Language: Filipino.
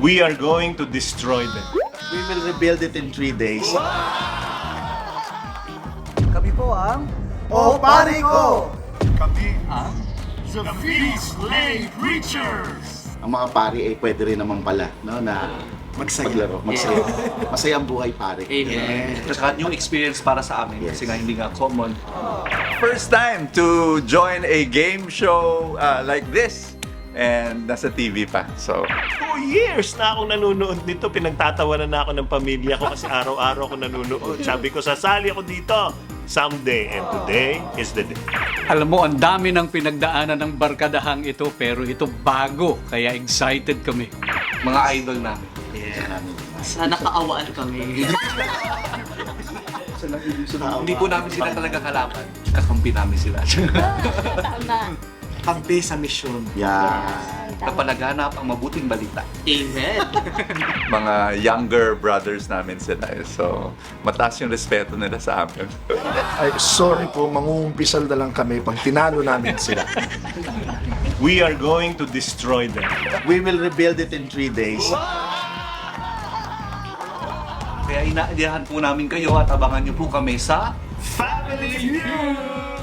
We are going to destroy them. We will rebuild it in 3 days. Kami po ang O pare ko! The Feast Lay Preachers! Ang mga pari ay pwede rin naman pala, no, na maglaro, magsaya. Masaya ang buhay, pare. Amen. Saka new experience para sa amin Yes. kasi nga hindi nga common. First time to join a game show like this and nasa TV pa. So, 2 years na akong nanonood nito. Pinagtatawanan na ako ng pamilya ko kasi araw-araw ako nanonood. Sabi ko, sasali ako dito someday. And today is the day. Alam mo, ang dami ng pinagdaanan ng barkadahang ito, pero ito bago, kaya excited kami. Mga idol namin. Sana kaawaan kami. Hindi po namin sila talaga kalaban. Kakampi namin sila. Tama. Kampi sa misyon. Yeah. Kapalaganap ang mabuting balita. Amen. mga younger brothers namin sila. So, mataas yung respeto nila sa amin. Ay, sorry po, mangungumpisal na lang kami pag tinalo namin sila. We are going to destroy them. We will rebuild it in 3 days. Kaya inaadihan po namin kayo at abangan niyo po kami sa Family Feud!